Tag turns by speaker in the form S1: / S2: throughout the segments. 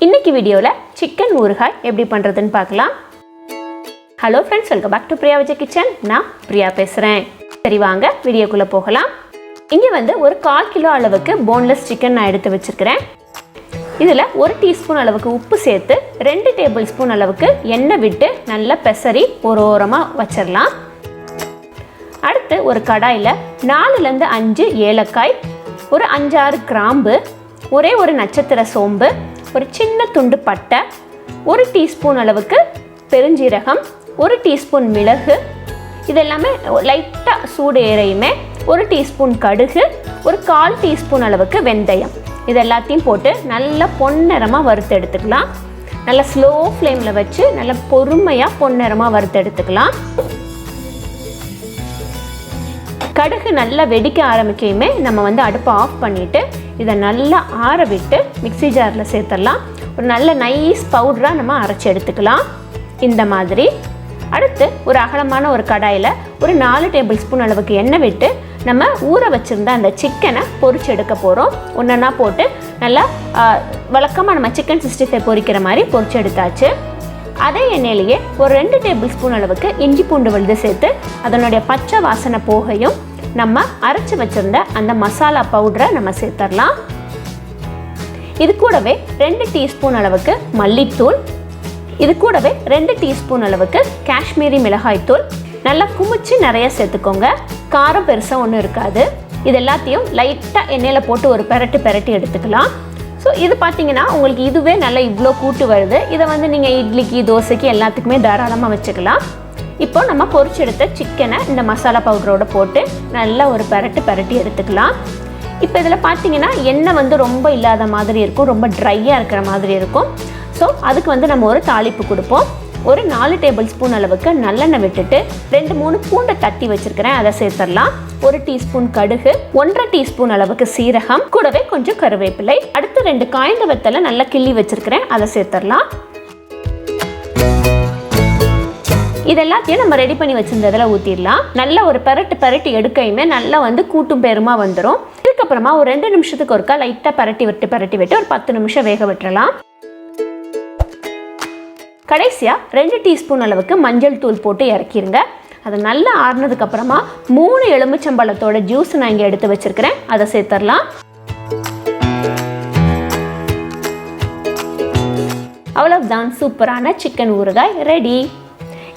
S1: இன்னைக்கு வீடியோவில் சிக்கன் ஊறுகாய் எப்படி பண்ணுறதுன்னு பார்க்கலாம். Hello friends, welcome back to Priya Vijay kitchen. நான் பிரியா பேசுகிறேன். சரி வாங்க வீடியோக்குள்ளே போகலாம். இங்கே ஒரு 1/4 கிலோ அளவுக்கு போன்லெஸ் சிக்கன் நான் எடுத்து வச்சுருக்கிறேன். இதில் 1 டீஸ்பூன் அளவுக்கு உப்பு சேர்த்து 2 டேபிள் ஸ்பூன் அளவுக்கு எண்ணெய் விட்டு நல்லா பெசரி ஒரு ஓரமாக வச்சிடலாம். அடுத்து ஒரு கடாயில் 4லேருந்து 5 ஏலக்காய், ஒரு 5-6 கிராம்பு, ஒரே ஒரு நட்சத்திர சோம்பு, ஒரு சின்ன துண்டு பட்டை, 1 டீஸ்பூன் அளவுக்கு பெருஞ்சீரகம், 1 டீஸ்பூன் மிளகு, இதெல்லாமே லைட்டாக சூடு ஏறையுமே 1 டீஸ்பூன் கடுகு, ஒரு 1/4 டீஸ்பூன் அளவுக்கு வெந்தயம், இது எல்லாத்தையும் போட்டு நல்லா பொன்னிறமாக வறுத்து எடுத்துக்கலாம். நல்லா ஸ்லோ ஃப்ளேமில் வச்சு நல்லா பொறுமையாக பொன்னிறமாக வறுத்து எடுத்துக்கலாம். கடுகு நல்லா வெடிக்க ஆரம்பிக்கையுமே நம்ம அடுப்பை ஆஃப் பண்ணிவிட்டு இதை நல்லா ஆற விட்டு மிக்ஸி ஜாரில் சேர்த்துடலாம். ஒரு நல்ல நைஸ் பவுடராக நம்ம அரைச்சி எடுத்துக்கலாம் இந்த மாதிரி. அடுத்து ஒரு அகலமான ஒரு கடாயில் ஒரு 4 டேபிள் ஸ்பூன் அளவுக்கு எண்ணெய் விட்டு நம்ம ஊற வச்சுருந்த அந்த சிக்கனை பொரிச்சு எடுக்க போகிறோம். ஒன்றா போட்டு நல்லா வழக்கமாக நம்ம சிக்கன் 65 பொரிக்கிற மாதிரி பொரிச்சு எடுத்தாச்சு. அதே எண்ணெயிலேயே ஒரு 2 டேபிள் ஸ்பூன் அளவுக்கு இஞ்சி பூண்டு விழுது சேர்த்து அதனுடைய பச்சை வாசனை போகையும் நம்ம அரைச்சி வச்சுருந்த அந்த மசாலா பவுடரை நம்ம சேர்த்துடலாம். இது கூடவே 2 டீஸ்பூன் அளவுக்கு மல்லித்தூள், இது கூடவே 2 டீஸ்பூன் அளவுக்கு காஷ்மீரி மிளகாய்த்தூள் நல்லா குமிச்சு நிறைய சேர்த்துக்கோங்க. காரம் பெருசாக ஒன்றும் இருக்காது. இது எல்லாத்தையும் லைட்டாக எண்ணெயில் போட்டு ஒரு பெரட்டி எடுத்துக்கலாம். ஸோ இது பார்த்தீங்கன்னா உங்களுக்கு இதுவே நல்லா இவ்வளோ கூட்டு வருது. இதை நீங்கள் இட்லிக்கு தோசைக்கு எல்லாத்துக்குமே தாராளமாக வச்சுக்கலாம். இப்போ நம்ம பொரிச்சு எடுத்த சிக்கனை இந்த மசாலா பவுடரோடு போட்டு நல்லா ஒரு பெரட்டி எடுத்துக்கலாம். இப்போ இதில் பார்த்தீங்கன்னா எண்ணெய் ரொம்ப இல்லாத மாதிரி இருக்கும், ரொம்ப ட்ரையாக இருக்கிற மாதிரி இருக்கும். ஸோ அதுக்கு நம்ம ஒரு தாளிப்பு கொடுப்போம். ஒரு 4 டேபிள் ஸ்பூன் அளவுக்கு நல்லெண்ணெய் விட்டுட்டு 2-3 பூண்டை தட்டி வச்சுருக்கிறேன், அதை சேர்த்துடலாம். 1 டீஸ்பூன் கடுகு, 1/2 டீஸ்பூன் அளவுக்கு சீரகம், கூடவே கொஞ்சம் கருவேப்பிலை. அடுத்து 2 காய்ந்த வெத்தலை நல்லா கிள்ளி வச்சுருக்கிறேன், அதை சேர்த்துடலாம். இதெல்லாத்தையும் நம்ம ரெடி பண்ணி வச்சுருந்ததில் ஊற்றிடலாம். நல்லா ஒரு பெரட்டி எடுக்கையுமே நல்லா கூட்டும் பெருமா வந்துடும். இதுக்கப்புறமா ஒரு 2 நிமிஷத்துக்கு ஒருக்கா லைட்டாக பெரட்டி விட்டு ஒரு 10 நிமிஷம் வேக விட்டுறலாம். கடைசியாக 2 டீஸ்பூன் அளவுக்கு மஞ்சள் தூள் போட்டு இறக்கிடுங்க. அது நல்லா ஆறுனதுக்கப்புறமா 3 எலுமிச்சம்பழத்தோட ஜூஸ் நான் இங்கே எடுத்து வச்சுருக்கிறேன், அதை சேர்த்துடலாம். அவ்வளவுதான், சூப்பரான சிக்கன் ஊறுகாய் ரெடி.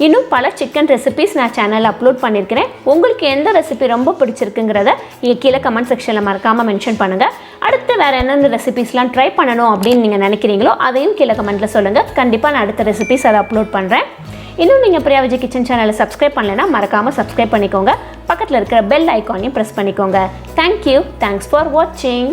S1: இன்னும் பல சிக்கன் ரெசிபிஸ் நான் சேனலில் அப்லோட் பண்ணியிருக்கிறேன். உங்களுக்கு எந்த ரெசிபி ரொம்ப பிடிச்சிருக்குங்கிறத நீங்கள் கீழே கமெண்ட் செக்ஷனில் மறக்காமல் மென்ஷன் பண்ணுங்கள். அடுத்து வேறு என்னென்ன ரெசிபிஸ்லாம் ட்ரை பண்ணணும் அப்படின்னு நீங்கள் நினைக்கிறீங்களோ அதையும் கீழே கமெண்ட்டில் சொல்லுங்கள். கண்டிப்பாக நான் அடுத்த ரெசிபிஸ் அதை அப்லோட் பண்ணுறேன். இன்னும் நீங்கள் பிரியா விஜய் கிச்சன் சேனலை சப்ஸ்கிரைப் பண்ணலைன்னா மறக்காமல் சப்ஸ்கிரைப் பண்ணிக்கோங்க. பக்கத்தில் இருக்கிற பெல் ஐக்கானையும் ப்ரெஸ் பண்ணிக்கோங்க. தேங்க்யூ. தேங்க்ஸ் ஃபார் வாட்சிங்.